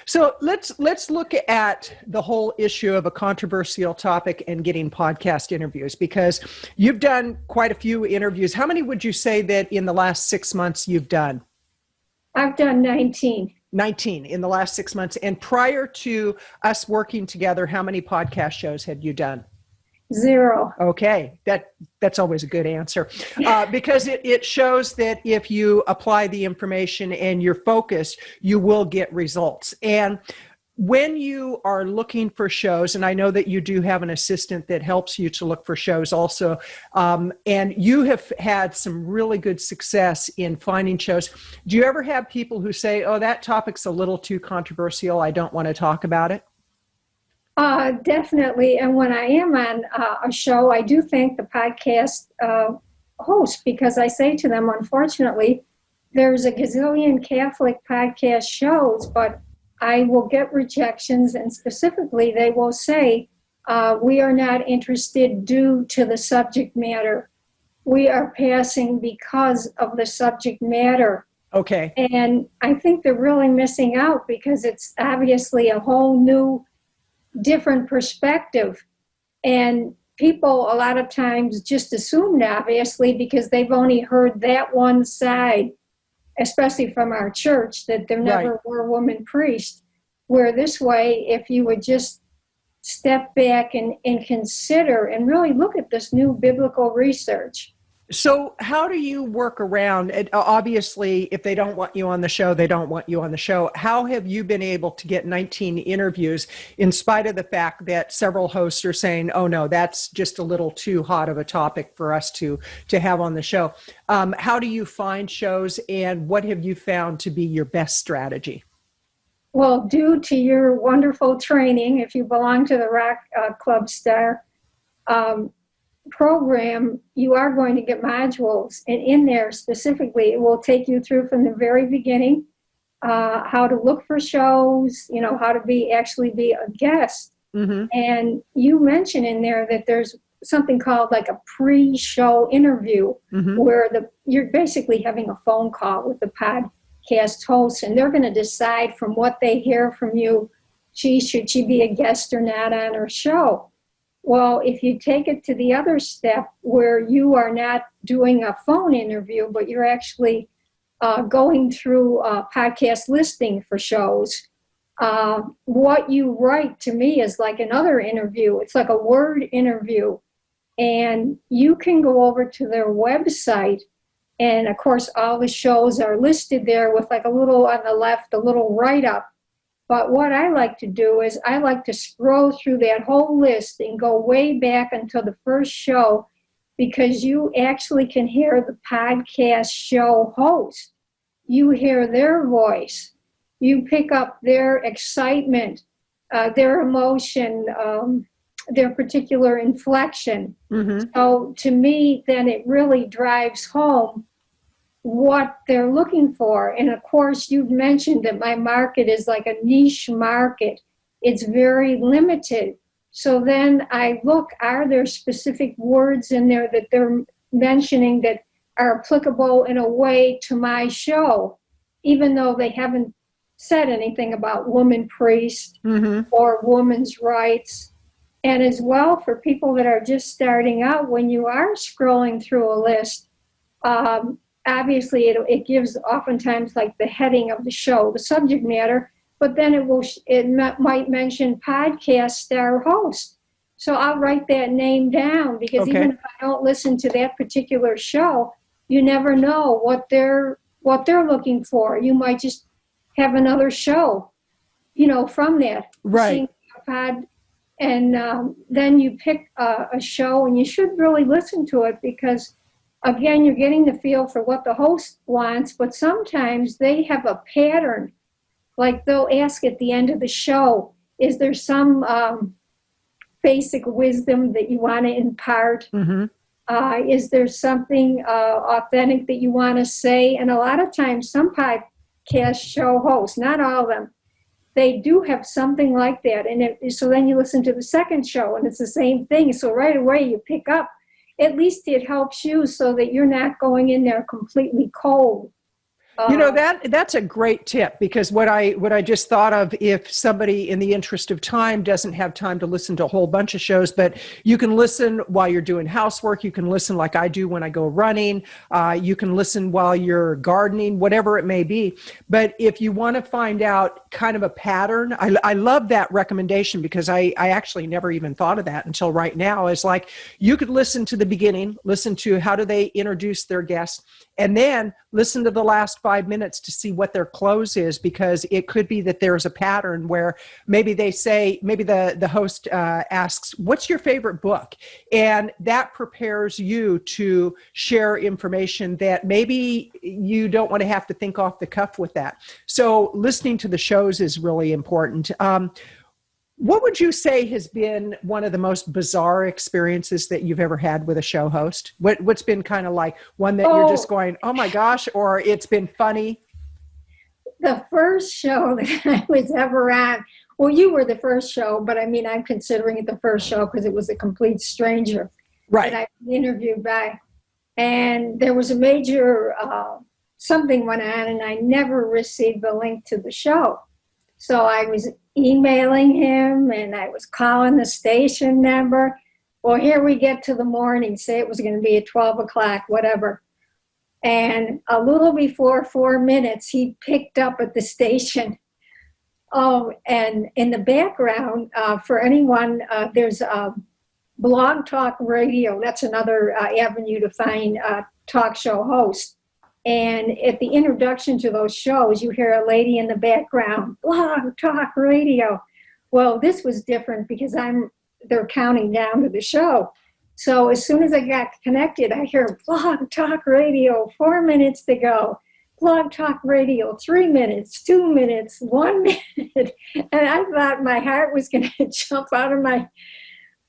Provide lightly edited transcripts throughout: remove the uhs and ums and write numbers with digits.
So let's look at the whole issue of a controversial topic and getting podcast interviews, because you've done quite a few interviews. How many would you say that in the last 6 months you've done? I've done 19. 19 in the last 6 months. And prior to us working together, how many podcast shows had you done? 0. Okay, that's always a good answer, because it shows that if you apply the information and you're focused, you will get results. And when you are looking for shows, and I know that you do have an assistant that helps you to look for shows also, and you have had some really good success in finding shows. Do you ever have people who say, oh, that topic's a little too controversial, I don't want to talk about it? Definitely. And when I am on a show, I do thank the podcast host, because I say to them, unfortunately, there's a gazillion Catholic podcast shows, but I will get rejections, and specifically they will say, we are not interested due to the subject matter. We are passing because of the subject matter. Okay. And I think they're really missing out, because it's obviously a whole new different perspective, and people a lot of times just assumed, obviously, because they've only heard that one side, especially from our church, that there never were women priests, where this way, if you would just step back and consider and really look at this new biblical research. So how do you work around it? Obviously, if they don't want you on the show, they don't want you on the show. How have you been able to get 19 interviews in spite of the fact that several hosts are saying, oh no, that's just a little too hot of a topic for us to have on the show? How do you find shows, and what have you found to be your best strategy? Well, due to your wonderful training, if you belong to the Rock Club Star program, you are going to get modules, and in there specifically, it will take you through from the very beginning, how to look for shows, how to actually be a guest. Mm-hmm. And you mentioned in there that there's something called like a pre-show interview, mm-hmm. where you're basically having a phone call with the podcast host, and they're going to decide from what they hear from you, should she be a guest or not on her show. Well, if you take it to the other step, where you are not doing a phone interview, but you're actually going through a podcast listing for shows, what you write to me is like another interview. It's like a word interview. And you can go over to their website, and of course, all the shows are listed there with like a little on the left, a little write-up. But what I like to do is I like to scroll through that whole list and go way back until the first show, because you actually can hear the podcast show host. You hear their voice. You pick up their excitement, their emotion, their particular inflection. Mm-hmm. So to me, then it really drives home what they're looking for. And of course, you've mentioned that my market is like a niche market. It's very limited. So then I look, are there specific words in there that they're mentioning that are applicable in a way to my show, even though they haven't said anything about woman priest, mm-hmm. or women's rights. And as well, for people that are just starting out, when you are scrolling through a list, obviously it gives oftentimes like the heading of the show, the subject matter, but then it might mention podcast star host. So I'll write that name down, because okay. even if I don't listen to that particular show, you never know what they're looking for. You might just have another show, from that. Right. And then you pick a show, and you should really listen to it, because again, you're getting the feel for what the host wants, but sometimes they have a pattern. Like they'll ask at the end of the show, is there some basic wisdom that you want to impart? Mm-hmm. Is there something authentic that you want to say? And a lot of times, some podcast show hosts, not all of them, they do have something like that. And so then you listen to the second show, and it's the same thing. So right away you pick up. At least it helps you so that you're not going in there completely cold. You know, that's a great tip, because what I just thought of, if somebody in the interest of time doesn't have time to listen to a whole bunch of shows, but you can listen while you're doing housework, you can listen like I do when I go running, you can listen while you're gardening, whatever it may be. But if you want to find out kind of a pattern, I love that recommendation, because I actually never even thought of that until right now. It's like, you could listen to the beginning, listen to how do they introduce their guests, and then listen to the last 5 minutes to see what their close is, because it could be that there's a pattern where maybe they say, maybe the host asks, what's your favorite book? And that prepares you to share information that maybe you don't want to have to think off the cuff with that. So listening to the shows is really important. What would you say has been one of the most bizarre experiences that you've ever had with a show host? What's been kind of like one that you're just going, oh my gosh, or it's been funny? The first show that I was ever on, well, you were the first show, but I mean, I'm considering it the first show because it was a complete stranger. Right. That I was interviewed by. And there was a major, something went on, and I never received the link to the show. So I was emailing him, and I was calling the station number. Well, here we get to the morning, say it was going to be at 12 o'clock, whatever. And a little before 4 minutes, he picked up at the station. Oh, and in the background, for anyone, there's Blog Talk Radio. That's another avenue to find talk show hosts. And at the introduction to those shows, you hear a lady in the background, Blog Talk Radio. Well, this was different because they're counting down to the show. So as soon as I got connected, I hear Blog Talk Radio, 4 minutes to go. Blog Talk Radio, 3 minutes, 2 minutes, 1 minute. And I thought my heart was going to jump out of my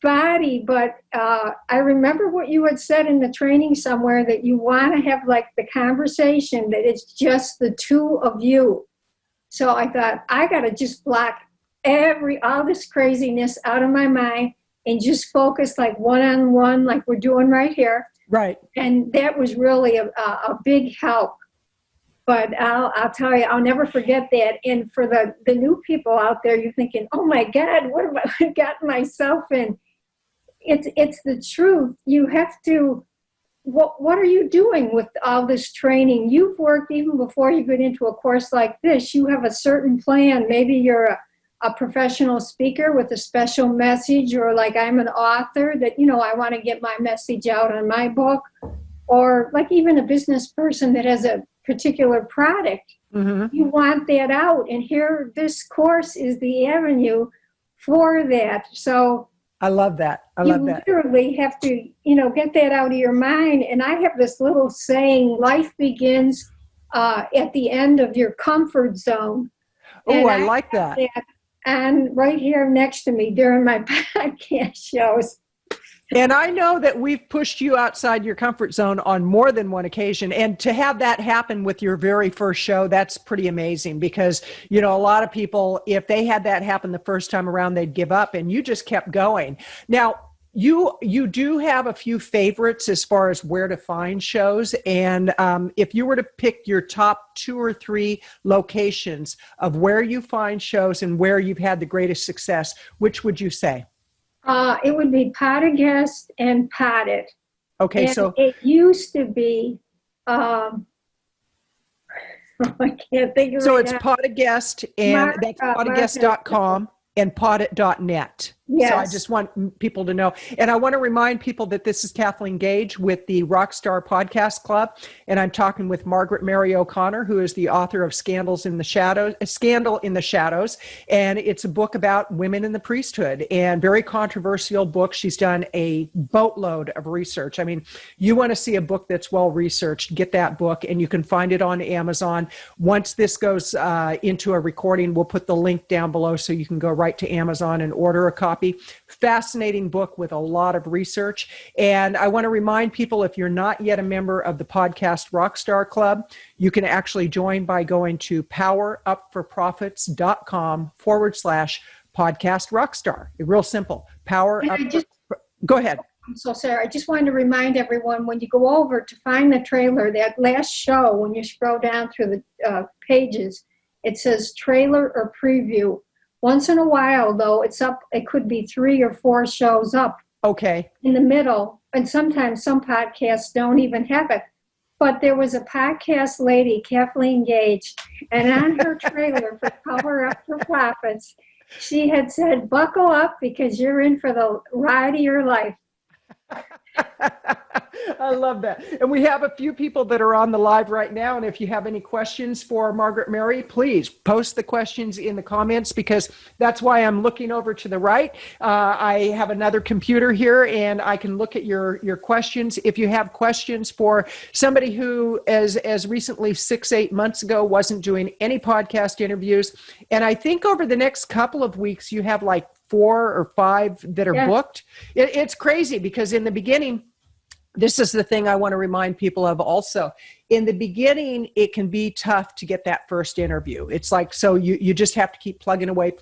body. But I remember what you had said in the training somewhere, that you want to have like the conversation, that it's just the two of you. So I thought, I got to just block all this craziness out of my mind and just focus like one-on-one, like we're doing right here. Right. And that was really a big help. But I'll tell you, I'll never forget that. And for the new people out there, you're thinking, oh my God, what have I gotten myself in? It's the truth. You have to, what are you doing with all this training? You've worked even before you get into a course like this. You have a certain plan. Maybe you're a professional speaker with a special message, or like I'm an author that, I want to get my message out on my book, or like even a business person that has a particular product. Mm-hmm. You want that out. And here, this course is the avenue for that. So I love that. I love that. You literally have to, get that out of your mind. And I have this little saying, life begins at the end of your comfort zone. Oh, I like that. And right here next to me during my podcast shows. And I know that we've pushed you outside your comfort zone on more than one occasion. And to have that happen with your very first show, that's pretty amazing, because, a lot of people, if they had that happen the first time around, they'd give up, and you just kept going. Now, you do have a few favorites as far as where to find shows. And if you were to pick your top 2 or 3 locations of where you find shows and where you've had the greatest success, which would you say? It would be Podagest and Potted. Okay, and so it used to be, I can't think of it. So it's Podagest, and that's podagest.com and podit.net. Yes. So I just want people to know. And I want to remind people that this is Kathleen Gage with the Rockstar Podcast Club. And I'm talking with Margaret Mary O'Connor, who is the author of Scandal in the Shadows. And it's a book about women in the priesthood, and very controversial book. She's done a boatload of research. I mean, you want to see a book that's well researched, get that book, and you can find it on Amazon. Once this goes into a recording, we'll put the link down below so you can go right to Amazon and order a copy. Fascinating book with a lot of research. And I want to remind people, if you're not yet a member of the Podcast Rockstar Club, you can actually join by going to powerupforprofits.com/podcast rockstar. Real simple. Go ahead. I'm so sorry. I just wanted to remind everyone, when you go over to find the trailer, that last show, when you scroll down through the pages, it says trailer or preview. Once in a while, though, it's up. It could be 3 or 4 shows up. Okay. In the middle, and sometimes some podcasts don't even have it. But there was a podcast lady, Kathleen Gage, and on her trailer for Cover Up for Profits, she had said, "Buckle up because you're in for the ride of your life." I love that. And we have a few people that are on the live right now. And if you have any questions for Margaret Mary, please post the questions in the comments, because that's why I'm looking over to the right. I have another computer here and I can look at your questions. If you have questions for somebody who, as recently 6-8 months ago, wasn't doing any podcast interviews, and I think over the next couple of weeks, you have like 4 or 5 that are booked. It's crazy, because in the beginning, this is the thing I want to remind people of also. In the beginning, it can be tough to get that first interview. It's like, so you just have to keep plugging away.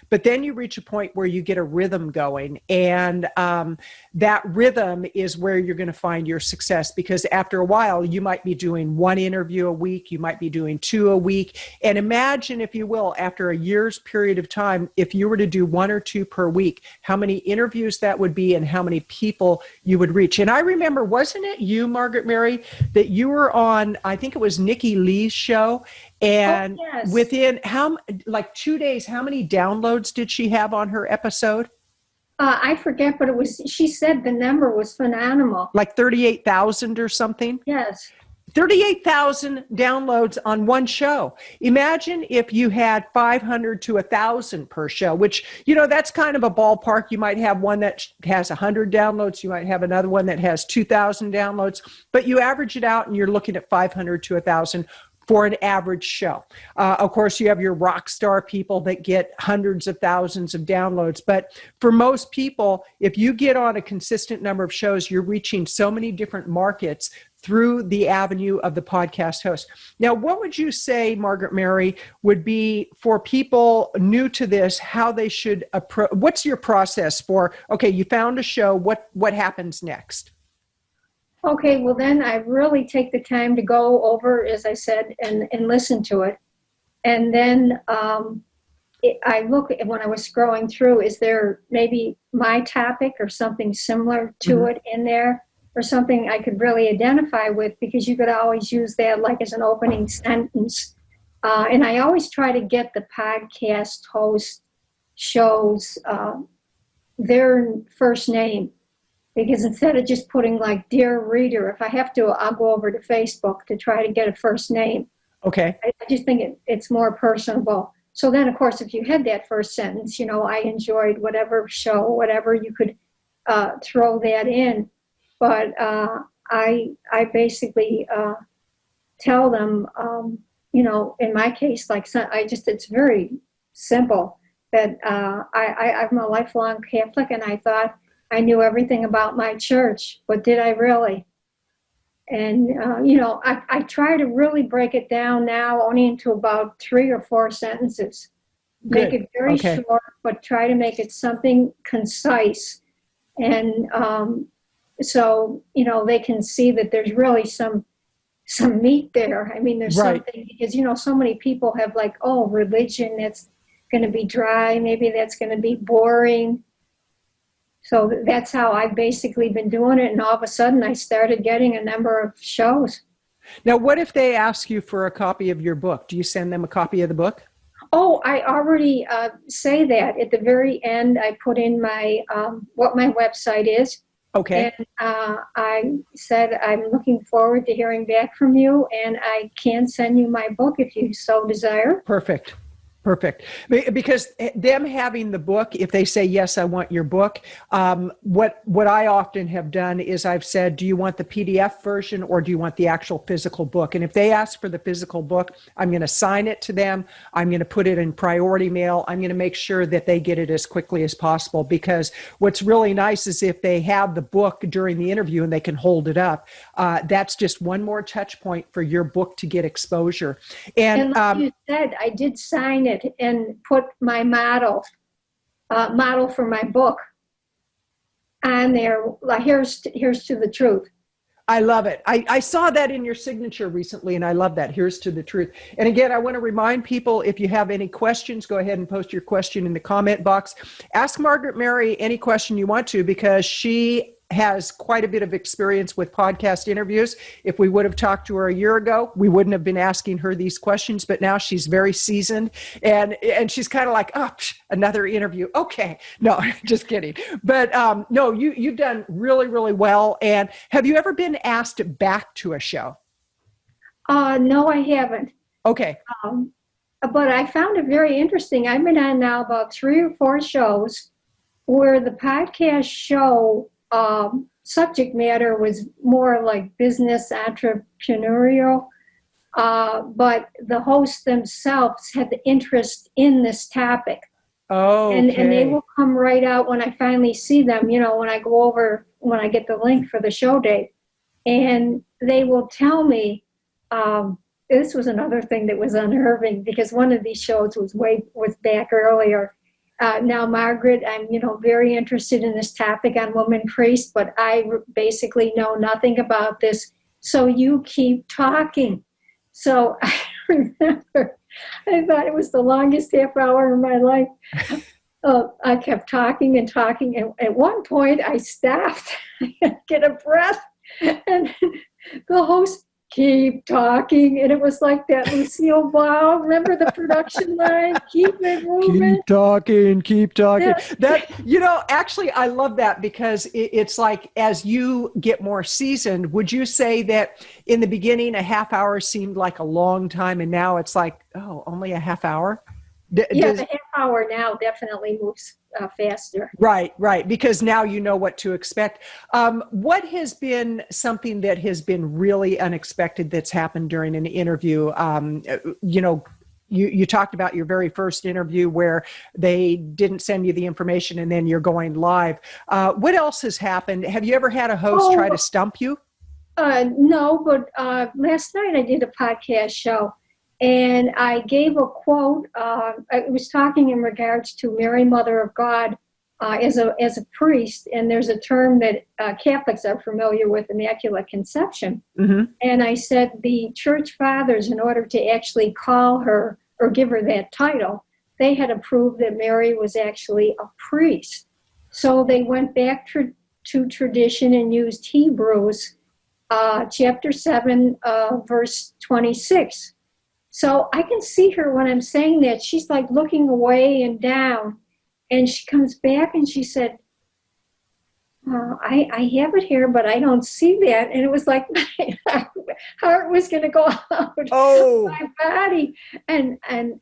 But then you reach a point where you get a rhythm going. And that rhythm is where you're going to find your success, because after a while, you might be doing 1 interview a week. You might be doing 2 a week. And imagine, if you will, after a year's period of time, if you were to do 1 or 2 per week, how many interviews that would be and how many people you would reach. And I remember, wasn't it you, Margaret Mary, that you were on, I think it was Nikki Lee's show, and within like 2 days, how many downloads did she have on her episode? I forget, but she said the number was phenomenal. Like 38,000 or something? Yes. 38,000 downloads on one show. Imagine if you had 500 to 1,000 per show, which, that's kind of a ballpark. You might have one that has 100 downloads. You might have another one that has 2,000 downloads, but you average it out and you're looking at 500 to 1,000 for an average show. Of course, you have your Rockstar people that get hundreds of thousands of downloads. But for most people, if you get on a consistent number of shows, you're reaching so many different markets through the avenue of the podcast host. Now, what would you say, Margaret Mary, would be for people new to this, how they should approach? What's your process for, okay, you found a show, what happens next? Okay, well then I really take the time to go over, as I said, and listen to it. And then I look at, when I was scrolling through, is there maybe my topic or something similar to it in there, or something I could really identify with, because you could always use that like as an opening sentence. And I always try to get the podcast host shows their first name. Because instead of just putting like "Dear Reader," if I have to, I'll go over to Facebook to try to get a first name. Okay. I just think it's more personable. So then, of course, if you had that first sentence, I enjoyed whatever show, whatever, you could throw that in. But I basically tell them, in my case, it's very simple, that I'm a lifelong Catholic, and I thought I knew everything about my church, but did I really? And, I try to really break it down now only into about 3 or 4 sentences. Make it very short, but try to make it something concise. And so, they can see that there's really some meat there. I mean, there's something, because, so many people have like, oh, religion, that's going to be dry. Maybe that's going to be boring. So that's how I've basically been doing it. And all of a sudden, I started getting a number of shows. Now, what if they ask you for a copy of your book? Do you send them a copy of the book? Oh, I already say that. At the very end, I put in my what my website is. Okay. And I said, I'm looking forward to hearing back from you, and I can send you my book if you so desire. Perfect. Because them having the book, if they say, yes, I want your book, what I often have done is I've said, do you want the PDF version or do you want the actual physical book? And if they ask for the physical book, I'm going to sign it to them. I'm going to put it in priority mail. I'm going to make sure that they get it as quickly as possible, because what's really nice is if they have the book during the interview and they can hold it up, that's just one more touch point for your book to get exposure. And like you said, I did sign it and put my model for my book. on there, like, here's to the truth. I love it. I saw that in your signature recently, and I love that. Here's to the truth. And again, I want to remind people, if you have any questions, go ahead and post your question in the comment box. Ask Margaret Mary any question you want to, because she has quite a bit of experience with podcast interviews. If we would have talked to her a year ago, we wouldn't have been asking her these questions, but now she's very seasoned, and she's kind of like, oh, another interview. Okay. No, just kidding. But no, you've done really, really well. And have you ever been asked back to a show? No, I haven't. Okay. But I found it very interesting. I've been on now about 3 or 4 shows where the podcast show subject matter was more like business entrepreneurial, but the hosts themselves had the interest in this topic. Oh, and they will come right out when I finally see them, when I go over, when I get the link for the show date, and they will tell me, this was another thing that was unnerving, because one of these shows was back earlier. Now, Margaret, I'm, very interested in this topic on women priests, but I basically know nothing about this. So you keep talking. So I remember, I thought it was the longest half hour of my life. I kept talking and talking. And at one point I stopped, get a breath, and the host, keep talking. And it was like that Lucille Ball, remember the production line? Keep it moving. Keep talking. Yeah. That, actually, I love that, because it's like, as you get more seasoned, would you say that in the beginning, a half hour seemed like a long time, and now it's like, oh, only a half hour? The half hour now definitely moves faster. Right, because now you know what to expect. What has been something that has been really unexpected that's happened during an interview? You talked about your very first interview where they didn't send you the information and then you're going live. What else has happened? Have you ever had a host try to stump you? No, but last night I did a podcast show. And I gave a quote. I was talking in regards to Mary, Mother of God, as a priest. And there's a term that Catholics are familiar with, Immaculate Conception. Mm-hmm. And I said the church fathers, in order to actually call her or give her that title, they had to prove that Mary was actually a priest. So they went back to tradition and used Hebrews, chapter 7, verse 26. So I can see her when I'm saying that. She's like looking away and down. And she comes back and she said, I have it here, but I don't see that. And it was like my heart was going to go out of my body. And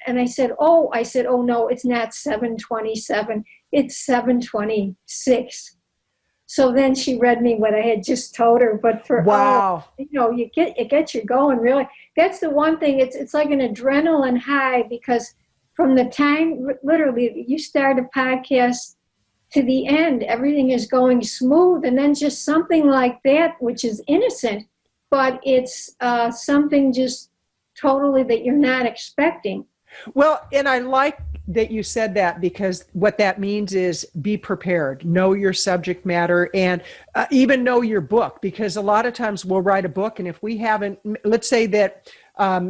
I said, oh no, it's not 727. It's 726. So then she read me what I had just told her. But for it gets you going, really. That's the one thing. It's like an adrenaline high, because from the time literally you start a podcast to the end, everything is going smooth, and then just something like that, which is innocent, but it's something just totally that you're not expecting. Well, and I like that you said that, because what that means is be prepared, know your subject matter, and even know your book, because a lot of times we'll write a book, and if we haven't, let's say that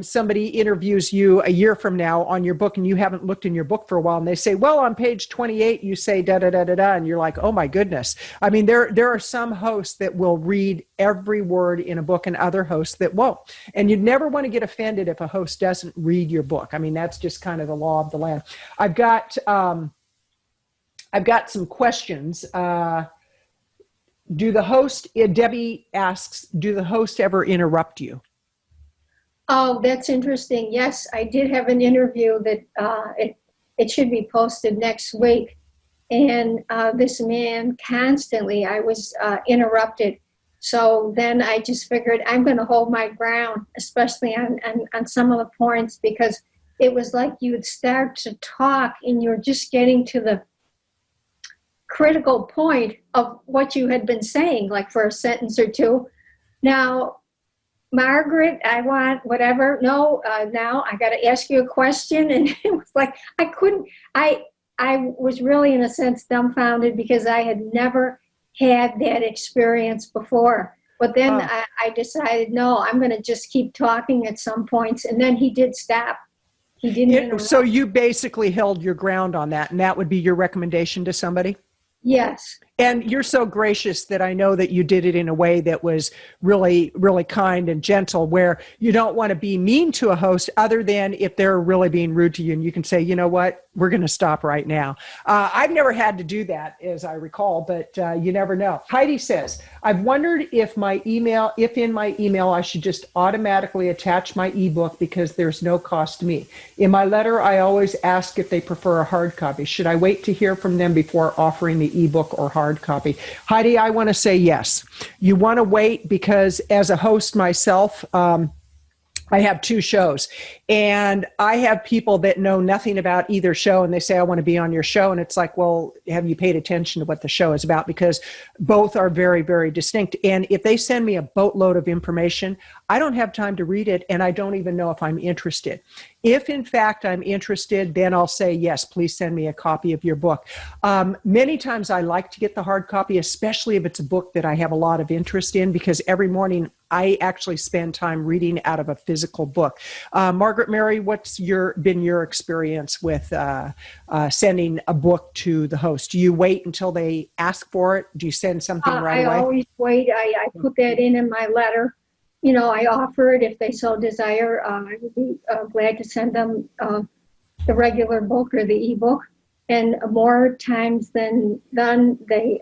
somebody interviews you a year from now on your book and you haven't looked in your book for a while, and they say, well, on page 28, you say da-da-da-da-da, and you're like, oh my goodness. I mean, there are some hosts that will read every word in a book and other hosts that won't. And you'd never want to get offended if a host doesn't read your book. I mean, that's just kind of the law of the land. I've got some questions. Debbie asks, do the host ever interrupt you? Oh, that's interesting. Yes, I did have an interview that it should be posted next week. And this man constantly, I was interrupted. So then I just figured I'm going to hold my ground, especially on some of the points, because it was like you would start to talk and you're just getting to the critical point of what you had been saying, like for a sentence or two. Now, Margaret, I want whatever. No, now I got to ask you a question. And it was like, I was really in a sense dumbfounded, because I had never had that experience before. But then Oh. I decided, no, I'm going to just keep talking at some points. And then he did stop. He didn't interrupt. So you basically held your ground on that, and that would be your recommendation to somebody? Yes. And you're so gracious that I know that you did it in a way that was really, really kind and gentle, where you don't want to be mean to a host other than if they're really being rude to you. And you can say, you know what, we're going to stop right now. I've never had to do that, as I recall, but you never know. Heidi says, I've wondered if in my email, I should just automatically attach my ebook because there's no cost to me. In my letter, I always ask if they prefer a hard copy. Should I wait to hear from them before offering the ebook or hard copy? Heidi, I want to say yes. You want to wait because as a host myself, I have 2 shows, and I have people that know nothing about either show, and they say, I want to be on your show. And it's like, well, have you paid attention to what the show is about? Because both are very, very distinct. And if they send me a boatload of information, I don't have time to read it, and I don't even know if I'm interested. If, in fact, I'm interested, then I'll say, yes, please send me a copy of your book. Many times I like to get the hard copy, especially if it's a book that I have a lot of interest in, because every morning I actually spend time reading out of a physical book. Margaret Mary, what's been your experience with sending a book to the host? Do you wait until they ask for it? Do you send something right away? I always wait. I put that in my letter. You know, I offer it if they so desire. I would be glad to send them the regular book or the ebook. And more times than none, they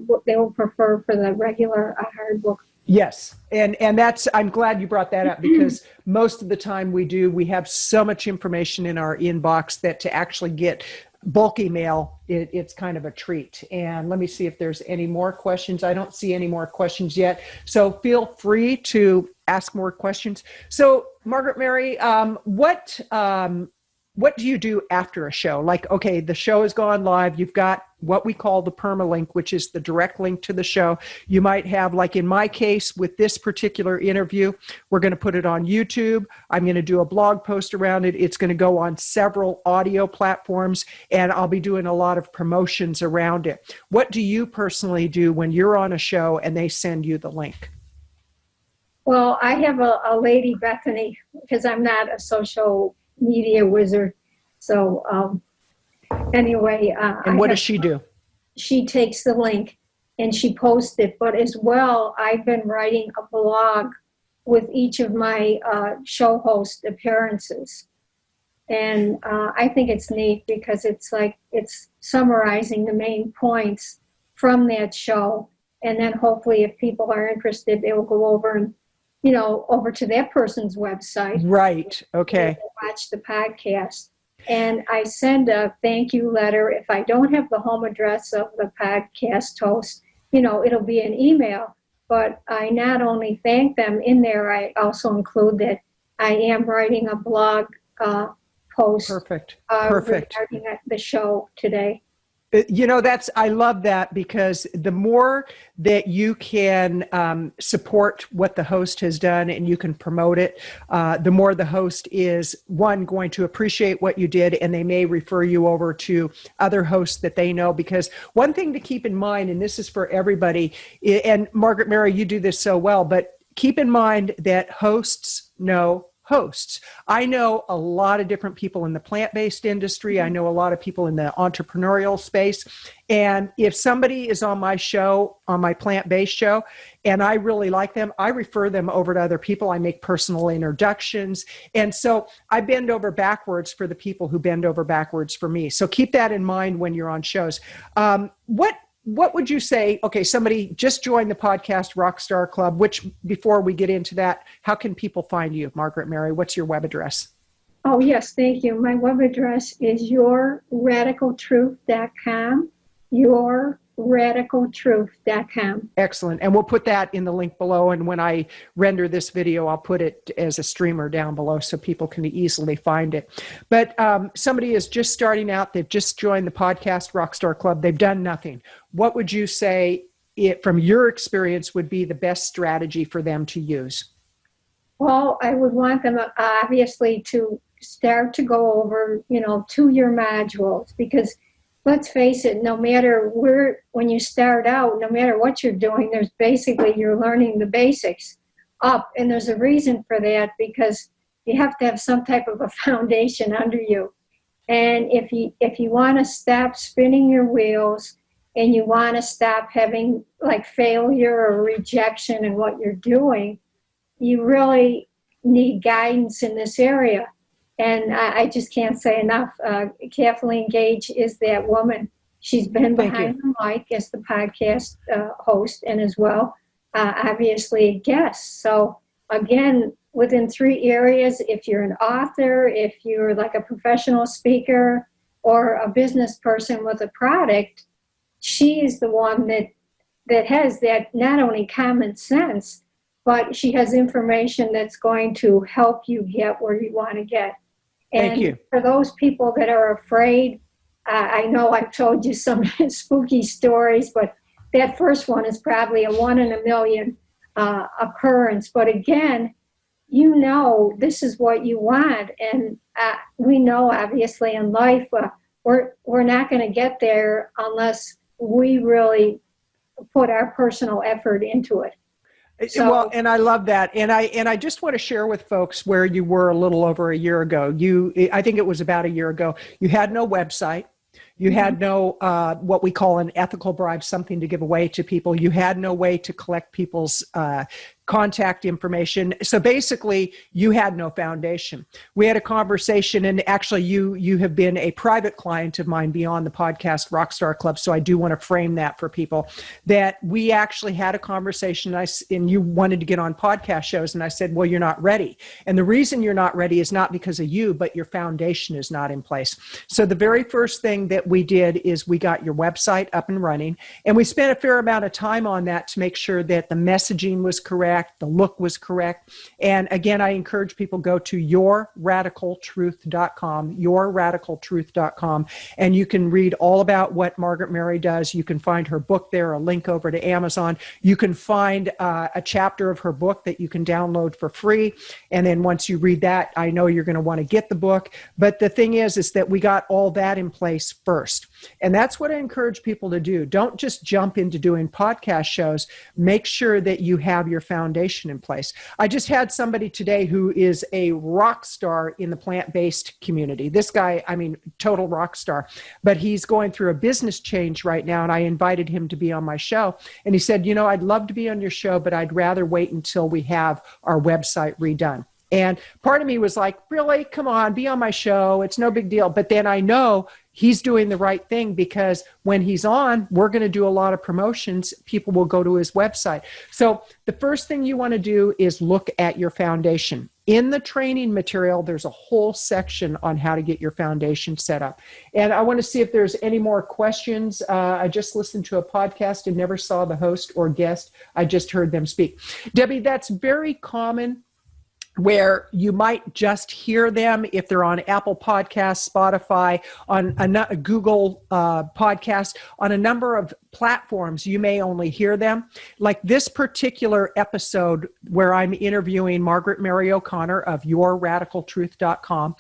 will prefer for the regular hard book. Yes. And that's, I'm glad you brought that up, because most of the time we have so much information in our inbox that to actually get bulky mail, it's kind of a treat. And let me see if there's any more questions. I don't see any more questions yet. So feel free to ask more questions. So Margaret Mary, what do you do after a show? Like, okay, the show has gone live. You've got what we call the permalink, which is the direct link to the show. You might have, like in my case with this particular interview, we're going to put it on YouTube. I'm going to do a blog post around it. It's going to go on several audio platforms, and I'll be doing a lot of promotions around it. What do you personally do when you're on a show and they send you the link? Well, I have a lady, Bethany, because I'm not a social media wizard. So anyway. And what does she do? She takes the link and she posts it. But as well, I've been writing a blog with each of my show host appearances. And I think it's neat because it's summarizing the main points from that show. And then hopefully if people are interested, they will go over and over to that person's website. Right. Okay. Watch the podcast. And I send a thank you letter. If I don't have the home address of the podcast host, it'll be an email. But I not only thank them in there, I also include that I am writing a blog post. Perfect. Regarding the show today. I love that, because the more that you can support what the host has done and you can promote it, the more the host is, one, going to appreciate what you did, and they may refer you over to other hosts that they know. Because one thing to keep in mind, and this is for everybody, and Margaret Mary, you do this so well, but keep in mind that hosts know hosts. I know a lot of different people in the plant-based industry. I know a lot of people in the entrepreneurial space. And if somebody is on my show, on my plant-based show, and I really like them, I refer them over to other people. I make personal introductions. And so I bend over backwards for the people who bend over backwards for me. So keep that in mind when you're on shows. What would you say, okay, somebody just joined the podcast Rockstar Club, which before we get into that, how can people find you, Margaret Mary? What's your web address? Oh, yes, thank you. My web address is yourradicaltruth.com, yourradicaltruth.com. Excellent. And we'll put that in the link below. And when I render this video, I'll put it as a streamer down below so people can easily find it. But somebody is just starting out. They've just joined the podcast Rockstar Club. They've done nothing. What would you say, from your experience, would be the best strategy for them to use? Well, I would want them, obviously, to start to go over, 2-year modules, because let's face it, no matter when you start out, no matter what you're doing, there's basically, you're learning the basics up. And there's a reason for that, because you have to have some type of a foundation under you. And if you want to stop spinning your wheels, and you want to stop having like failure or rejection in what you're doing, you really need guidance in this area. And I just can't say enough. Kathleen Gage is that woman. She's been behind the mic as the podcast host, and as well, obviously, a guest. So again, within 3 areas, if you're an author, if you're like a professional speaker or a business person with a product, she is the one that has that not only common sense, but she has information that's going to help you get where you want to get. And Thank you. For those people that are afraid, I know I've told you some spooky stories, but that first one is probably a 1 in a million occurrence. But again, you know this is what you want. And we know, obviously, in life, we're not going to get there unless we really put our personal effort into it. So, well, and I love that. And I just want to share with folks where you were a little over a year ago. I think it was about a year ago. You had no website. You had no, what we call an ethical bribe, something to give away to people. You had no way to collect people's contact information. So basically, you had no foundation. We had a conversation, and actually you have been a private client of mine beyond the podcast Rockstar Club. So I do want to frame that for people, that we actually had a conversation, and you wanted to get on podcast shows. And I said, well, you're not ready. And the reason you're not ready is not because of you, but your foundation is not in place. So the very first thing that we did is we got your website up and running, and we spent a fair amount of time on that to make sure that the messaging was correct, the look was correct. And again, I encourage people, go to yourradicaltruth.com, yourradicaltruth.com, and you can read all about what Margaret Mary does. You can find her book there, a link over to Amazon. You can find a chapter of her book that you can download for free. And then once you read that, I know you're going to want to get the book. But the thing is that we got all that in place first. And that's what I encourage people to do. Don't just jump into doing podcast shows. Make sure that you have your foundation in place. I just had somebody today who is a rock star in the plant-based community. This guy, I mean, total rock star, but he's going through a business change right now. And I invited him to be on my show. And he said, I'd love to be on your show, but I'd rather wait until we have our website redone. And part of me was like, really? Come on, be on my show. It's no big deal. But then I know he's doing the right thing, because when he's on, we're going to do a lot of promotions. People will go to his website. So the first thing you want to do is look at your foundation. In the training material, there's a whole section on how to get your foundation set up. And I want to see if there's any more questions. I just listened to a podcast and never saw the host or guest. I just heard them speak. Debbie, that's very common, where you might just hear them if they're on Apple Podcasts, Spotify, on a Google podcast, on a number of platforms, you may only hear them. Like this particular episode where I'm interviewing Margaret Mary O'Connor of yourradicaltruth.com,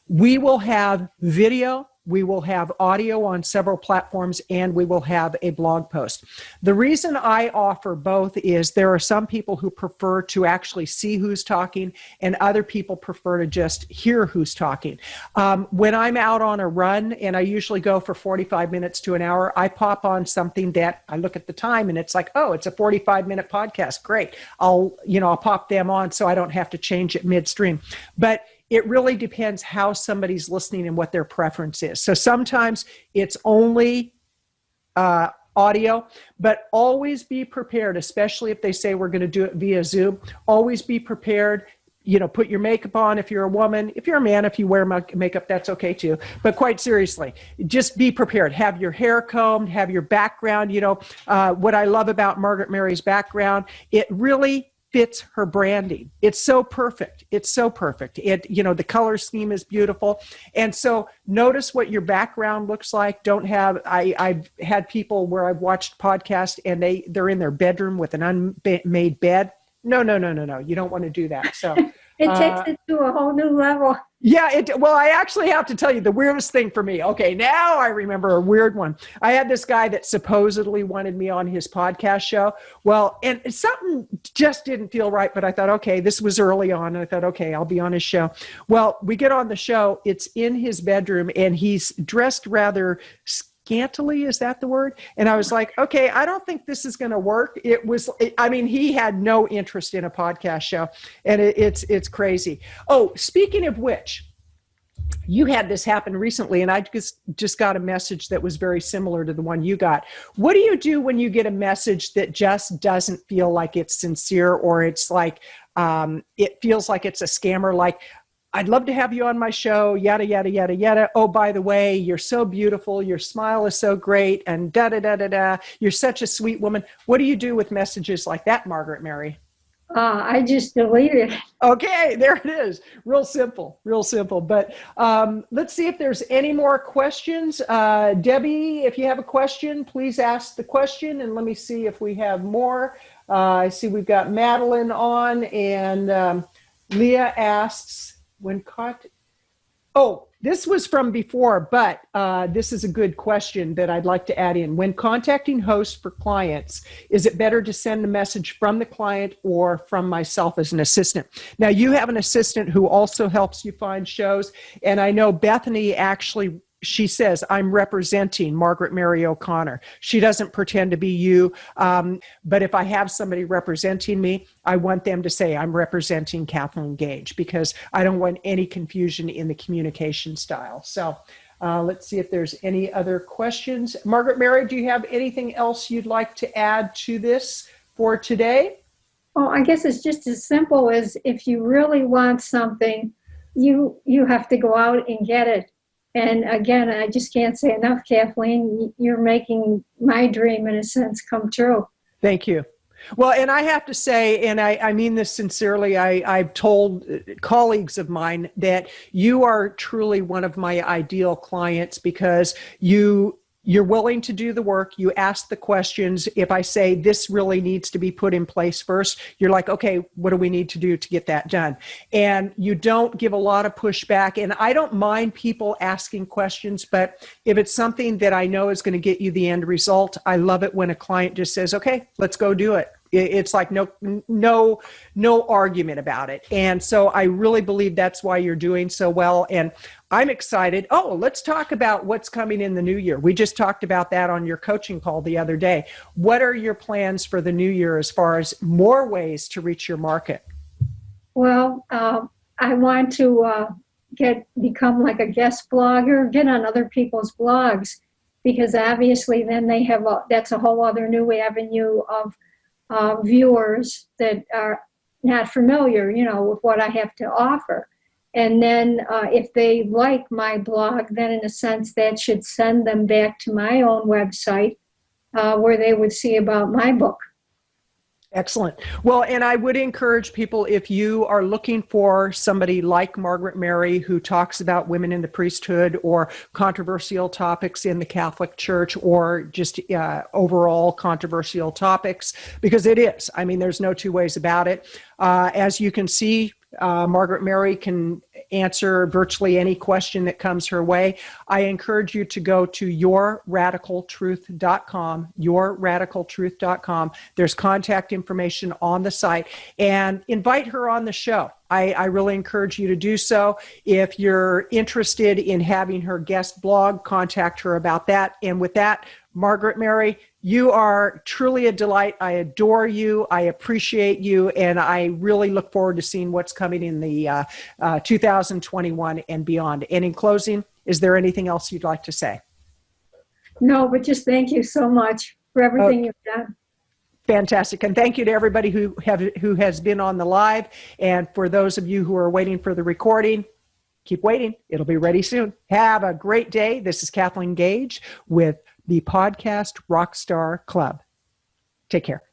we will have video, we will have audio on several platforms, and we will have a blog post. The reason I offer both is there are some people who prefer to actually see who's talking, and other people prefer to just hear who's talking. When I'm out on a run, and I usually go for 45 minutes to an hour, I pop on something that I look at the time and it's like, oh, it's a 45-minute podcast. Great. I'll pop them on so I don't have to change it midstream. But it really depends how somebody's listening and what their preference is. So sometimes it's only audio, but always be prepared, especially if they say we're going to do it via Zoom. Always be prepared. Put your makeup on if you're a woman. If you're a man, if you wear makeup, that's okay too. But quite seriously, just be prepared. Have your hair combed, have your background. What I love about Margaret Mary's background, it really fits her branding. It's so perfect. It's so perfect. The color scheme is beautiful. And so notice what your background looks like. I've had people where I've watched podcasts and they're in their bedroom with an unmade bed. No. You don't want to do that. So it takes it to a whole new level. Yeah, well, I actually have to tell you the weirdest thing for me. Okay, now I remember a weird one. I had this guy that supposedly wanted me on his podcast show. Well, and something just didn't feel right, but I thought, okay, this was early on. And I thought, okay, I'll be on his show. Well, we get on the show. It's in his bedroom, and he's dressed rather scantily, is that the word? And I was like, okay, I don't think this is going to work. He had no interest in a podcast show, and it's crazy. Oh, speaking of which, you had this happen recently, and I just got a message that was very similar to the one you got. What do you do when you get a message that just doesn't feel like it's sincere, or it's like, it feels like it's a scammer, like, I'd love to have you on my show, yada, yada, yada, yada. Oh, by the way, you're so beautiful. Your smile is so great, and da, da, da, da, da. You're such a sweet woman. What do you do with messages like that, Margaret Mary? I just delete it. Okay, there it is. Real simple, real simple. But let's see if there's any more questions. Debbie, if you have a question, please ask the question, and let me see if we have more. I see we've got Madeline on, and Leah asks, this was from before, but this is a good question that I'd like to add in. When contacting hosts for clients, is it better to send a message from the client or from myself as an assistant? Now, you have an assistant who also helps you find shows, and I know Bethany actually, she says, I'm representing Margaret Mary O'Connor. She doesn't pretend to be you, but if I have somebody representing me, I want them to say I'm representing Chaplain Gage, because I don't want any confusion in the communication style. So let's see if there's any other questions. Margaret Mary, do you have anything else you'd like to add to this for today? Well, I guess it's just as simple as, if you really want something, you have to go out and get it. And again, I just can't say enough, Kathleen, you're making my dream, in a sense, come true. Thank you. Well, and I have to say, and I mean this sincerely, I've told colleagues of mine that you are truly one of my ideal clients, because you're willing to do the work. You ask the questions. If I say this really needs to be put in place first, you're like, okay, what do we need to do to get that done? And you don't give a lot of pushback. And I don't mind people asking questions, but if it's something that I know is going to get you the end result, I love it when a client just says, okay, let's go do it. It's like no argument about it. And so I really believe that's why you're doing so well. And I'm excited. Oh, let's talk about what's coming in the new year. We just talked about that on your coaching call the other day. What are your plans for the new year as far as more ways to reach your market? Well, I want to become like a guest blogger, get on other people's blogs, because obviously then they have that's a whole other new avenue of viewers that are not familiar, with what I have to offer. And then if they like my blog, then in a sense that should send them back to my own website where they would see about my book. Excellent. Well, and I would encourage people, if you are looking for somebody like Margaret Mary who talks about women in the priesthood or controversial topics in the Catholic Church, or just overall controversial topics, because it is. I mean, there's no two ways about it. As you can see, Margaret Mary can answer virtually any question that comes her way. I encourage you to go to yourradicaltruth.com, yourradicaltruth.com. There's contact information on the site, and invite her on the show. I really encourage you to do so. If you're interested in having her guest blog, contact her about that. And with that, Margaret Mary, you are truly a delight. I adore you. I appreciate you. And I really look forward to seeing what's coming in the 2021 and beyond. And in closing, is there anything else you'd like to say? No, but just thank you so much for everything you've done. Fantastic. And thank you to everybody who has been on the live. And for those of you who are waiting for the recording, keep waiting. It'll be ready soon. Have a great day. This is Chaplain Gage with the podcast Rockstar Club. Take care.